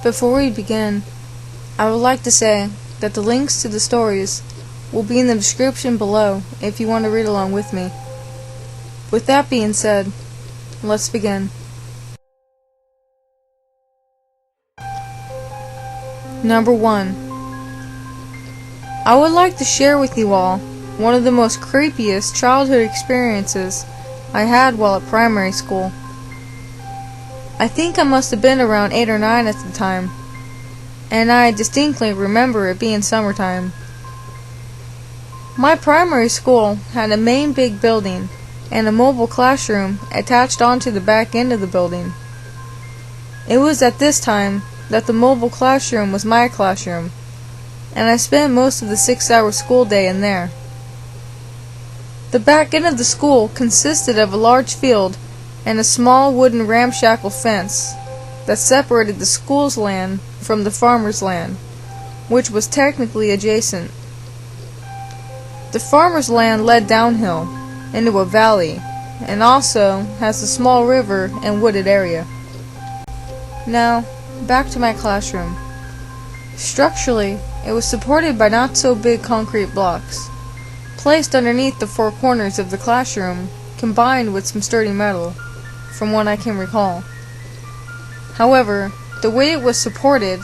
Before we begin, I would like to say that the links to the stories will be in the description below if you want to read along with me. With that being said, let's begin. Number 1. I would like to share with you all one of the most creepiest childhood experiences I had while at primary school. I think I must have been around 8 or 9 at the time, and I distinctly remember it being summertime. My primary school had a main big building and a mobile classroom attached onto the back end of the building. It was at this time that the mobile classroom was my classroom, and I spent most of the 6-hour school day in there. The back end of the school consisted of a large field and a small wooden ramshackle fence that separated the school's land from the farmer's land, which was technically adjacent. The farmer's land led downhill into a valley and also has a small river and wooded area. Now, back to my classroom. Structurally, it was supported by not so big concrete blocks, placed underneath the 4 corners of the classroom, combined with some sturdy metal, from what I can recall. However, the way it was supported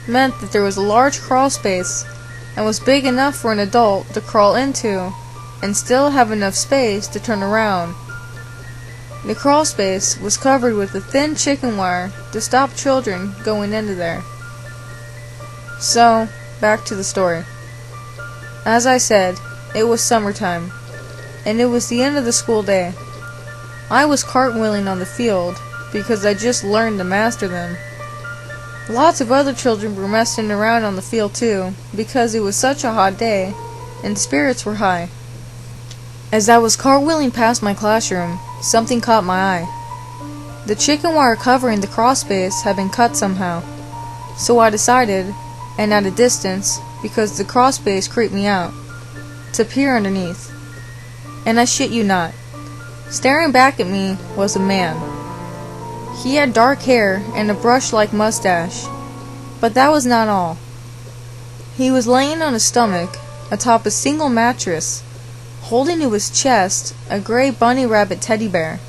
meant that there was a large crawl space and was big enough for an adult to crawl into and still have enough space to turn around. The crawl space was covered with a thin chicken wire to stop children going into there. So, back to the story. As I said, it was summertime, and it was the end of the school day. I was cartwheeling on the field because I just learned to master them. Lots of other children were messing around on the field too because it was such a hot day and spirits were high. As I was cartwheeling past my classroom, something caught my eye. The chicken wire covering the crawl space had been cut somehow, so I decided, and at a distance, because the crawl space creeped me out, to peer underneath. And I shit you not, staring back at me was a man. He had dark hair and a brush-like mustache, but that was not all. He was laying on his stomach atop a single mattress, holding to his chest a gray bunny rabbit teddy bear.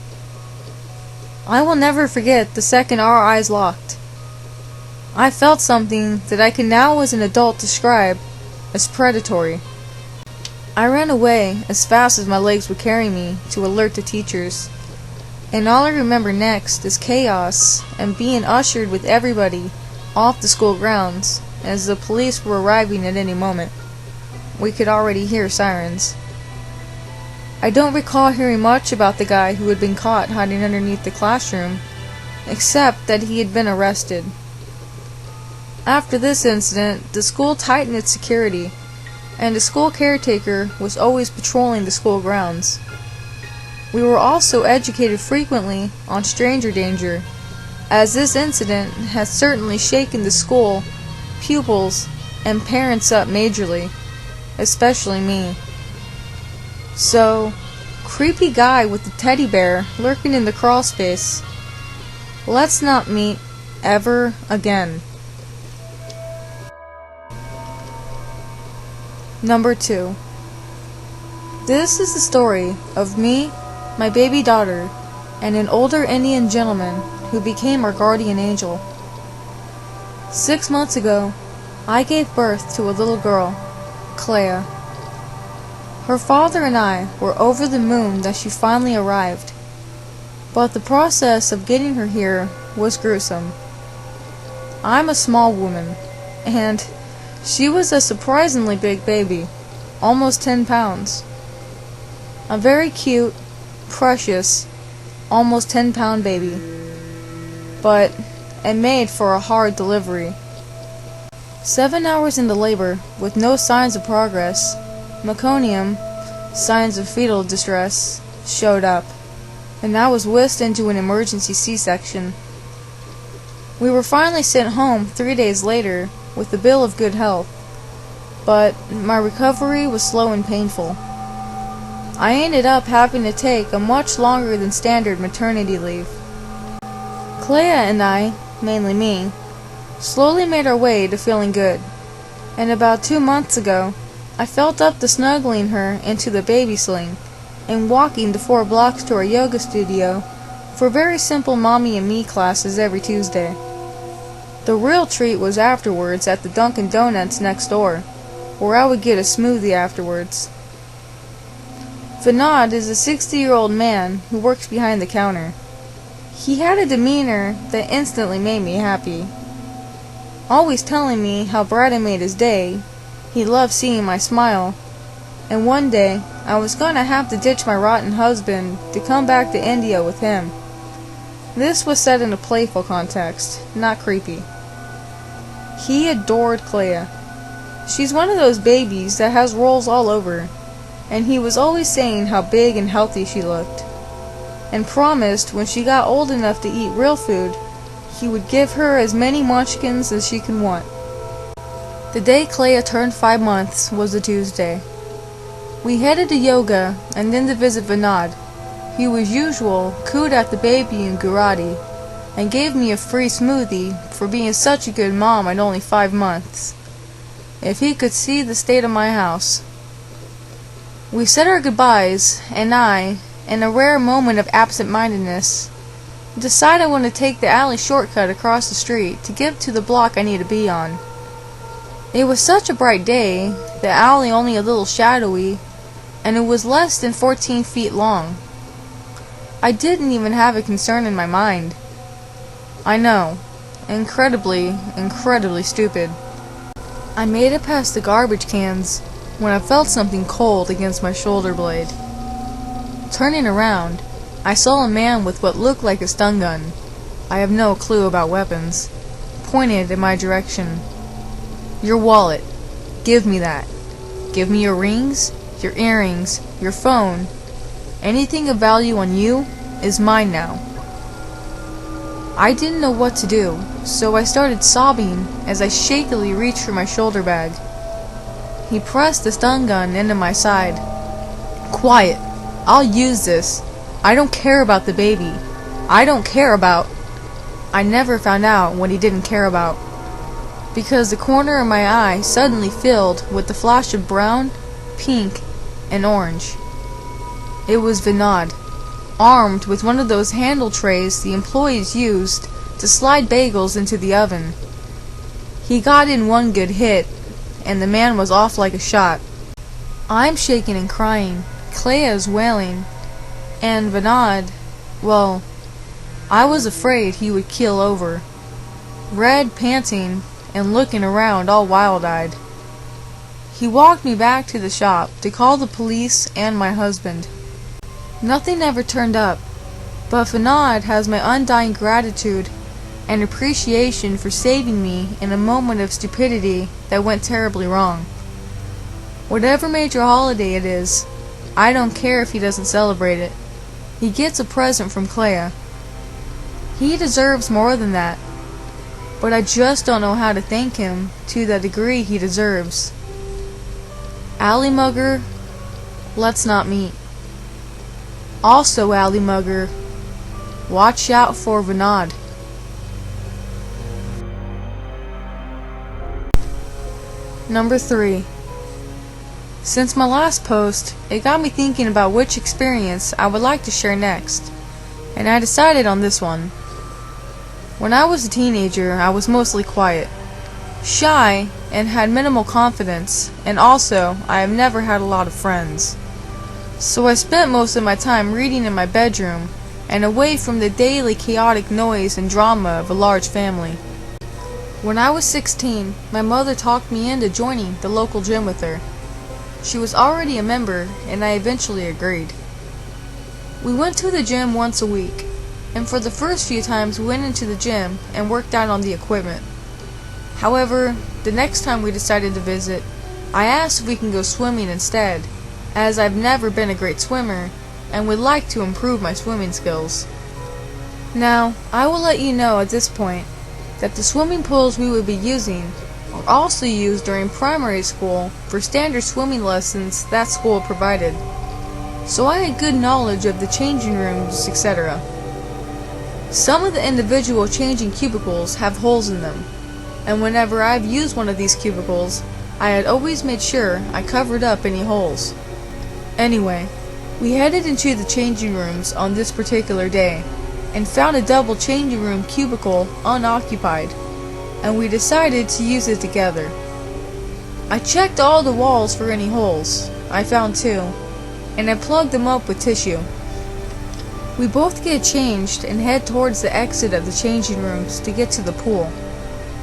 I will never forget the second our eyes locked. I felt something that I can now as an adult describe as predatory. I ran away as fast as my legs would carry me to alert the teachers, and all I remember next is chaos and being ushered with everybody off the school grounds as the police were arriving at any moment. We could already hear sirens. I don't recall hearing much about the guy who had been caught hiding underneath the classroom, except that he had been arrested. After this incident, the school tightened its security, and a school caretaker was always patrolling the school grounds. We were also educated frequently on stranger danger, as this incident has certainly shaken the school, pupils, and parents up majorly, especially me. So, creepy guy with the teddy bear lurking in the crawl space. Let's not meet ever again. Number 2. This is the story of me, my baby daughter, and an older Indian gentleman who became our guardian angel. 6 months ago, I gave birth to a little girl, Clea. Her father and I were over the moon that she finally arrived, but the process of getting her here was gruesome. I'm a small woman, and she was a surprisingly big baby, almost 10 pounds. A very cute, precious, almost 10-pound baby, but it made for a hard delivery. 7 hours into labor, with no signs of progress, meconium, signs of fetal distress, showed up, and I was whisked into an emergency C-section. We were finally sent home 3 days later with a bill of good health, but my recovery was slow and painful. I ended up having to take a much longer than standard maternity leave. Clea and I, mainly me, slowly made our way to feeling good, and about 2 months ago, I felt up to snuggling her into the baby sling and walking the 4 blocks to our yoga studio for very simple mommy and me classes every Tuesday. The real treat was afterwards at the Dunkin' Donuts next door, where I would get a smoothie afterwards. Vinod is a 60-year-old man who works behind the counter. He had a demeanor that instantly made me happy. Always telling me how bright I made his day, he loved seeing my smile, and one day I was gonna have to ditch my rotten husband to come back to India with him. This was said in a playful context, not creepy. He adored Clea. She's one of those babies that has rolls all over, and he was always saying how big and healthy she looked, and promised when she got old enough to eat real food, he would give her as many munchkins as she could want. The day Clea turned 5 months was a Tuesday. We headed to yoga and then to visit Vinod, who as usual cooed at the baby in Gujarati and gave me a free smoothie for being such a good mom at only 5 months. If he could see the state of my house. We said our goodbyes, and I, in a rare moment of absent-mindedness, decided I wanted to take the alley shortcut across the street to get to the block I need to be on. It was such a bright day, the alley only a little shadowy, and it was less than 14 feet long. I didn't even have a concern in my mind. I know, incredibly stupid. I made it past the garbage cans when I felt something cold against my shoulder blade. Turning around, I saw a man with what looked like a stun gun, I have no clue about weapons, pointed in my direction. "Your wallet. Give me that. Give me your rings, your earrings, your phone. Anything of value on you is mine now." I didn't know what to do, so I started sobbing as I shakily reached for my shoulder bag. He pressed the stun gun into my side. "Quiet. I'll use this. I don't care about the baby. I don't care about..." I never found out what he didn't care about, because the corner of my eye suddenly filled with the flash of brown, pink, and orange. It was Vinod, armed with one of those handle trays the employees used to slide bagels into the oven. He got in one good hit, and the man was off like a shot. I'm shaking and crying, Clea is wailing, and Vinod, well, I was afraid he would keel over, red, panting, and looking around all wild-eyed. He walked me back to the shop to call the police and my husband. Nothing ever turned up, but Vinod has my undying gratitude and appreciation for saving me in a moment of stupidity that went terribly wrong. Whatever major holiday it is, I don't care if he doesn't celebrate it. He gets a present from Clea. He deserves more than that, but I just don't know how to thank him to the degree he deserves. Alley Mugger, let's not meet. Also, Alley Mugger, watch out for Vinod. Number 3. Since my last post, it got me thinking about which experience I would like to share next, and I decided on this one. When I was a teenager, I was mostly quiet, shy, and had minimal confidence, and also, I have never had a lot of friends. So I spent most of my time reading in my bedroom, and away from the daily chaotic noise and drama of a large family. When I was 16, my mother talked me into joining the local gym with her. She was already a member, and I eventually agreed. We went to the gym once a week, and for the first few times we went into the gym and worked out on the equipment. However, the next time we decided to visit, I asked if we can go swimming instead, as I've never been a great swimmer and would like to improve my swimming skills. Now, I will let you know at this point that the swimming pools we would be using were also used during primary school for standard swimming lessons that school provided, so I had good knowledge of the changing rooms, etc. Some of the individual changing cubicles have holes in them, and whenever I've used one of these cubicles, I had always made sure I covered up any holes. Anyway, we headed into the changing rooms on this particular day, and found a double changing room cubicle unoccupied, and we decided to use it together. I checked all the walls for any holes. I found 2, and I plugged them up with tissue. We both get changed and head towards the exit of the changing rooms to get to the pool,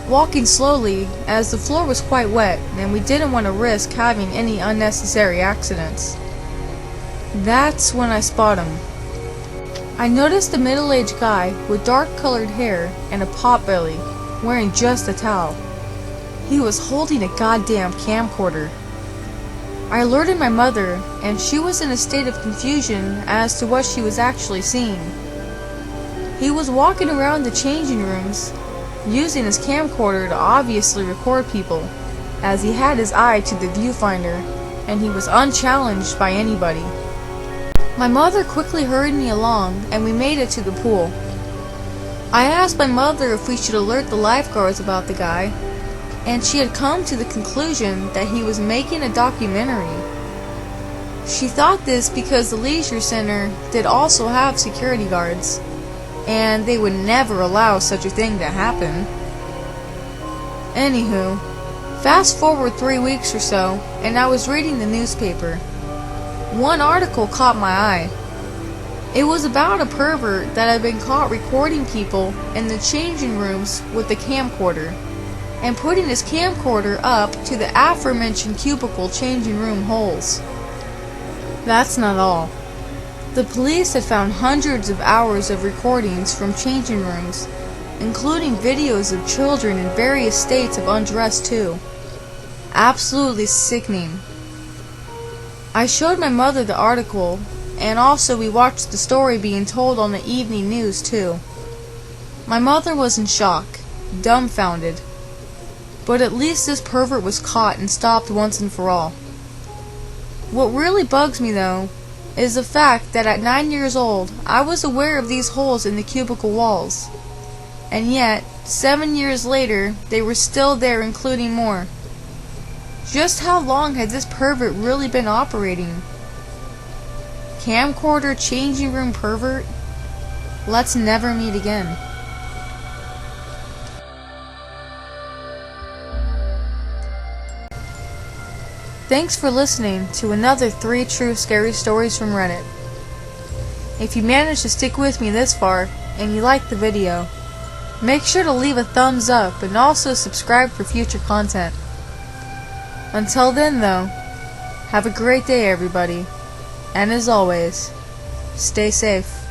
walking slowly as the floor was quite wet and we didn't want to risk having any unnecessary accidents. That's when I spot him. I noticed a middle-aged guy with dark-colored hair and a potbelly, wearing just a towel. He was holding a goddamn camcorder. I alerted my mother, and she was in a state of confusion as to what she was actually seeing. He was walking around the changing rooms, using his camcorder to obviously record people, as he had his eye to the viewfinder, and he was unchallenged by anybody. My mother quickly hurried me along, and we made it to the pool. I asked my mother if we should alert the lifeguards about the guy, and she had come to the conclusion that he was making a documentary. She thought this because the leisure center did also have security guards, and they would never allow such a thing to happen. Anywho, fast forward 3 weeks or so, and I was reading the newspaper. One article caught my eye. It was about a pervert that had been caught recording people in the changing rooms with a camcorder, and putting his camcorder up to the aforementioned cubicle changing room holes. That's not all. The police had found hundreds of hours of recordings from changing rooms, including videos of children in various states of undress too. Absolutely sickening. I showed my mother the article, and also we watched the story being told on the evening news too. My mother was in shock, dumbfounded. But at least this pervert was caught and stopped once and for all. What really bugs me though, is the fact that at 9 years old, I was aware of these holes in the cubicle walls. And yet, 7 years later, they were still there, including more. Just how long had this pervert really been operating? Camcorder changing room pervert? Let's never meet again. Thanks for listening to another 3 true scary stories from Reddit. If you managed to stick with me this far, and you liked the video, make sure to leave a thumbs up and also subscribe for future content. Until then though, have a great day everybody, and as always, stay safe.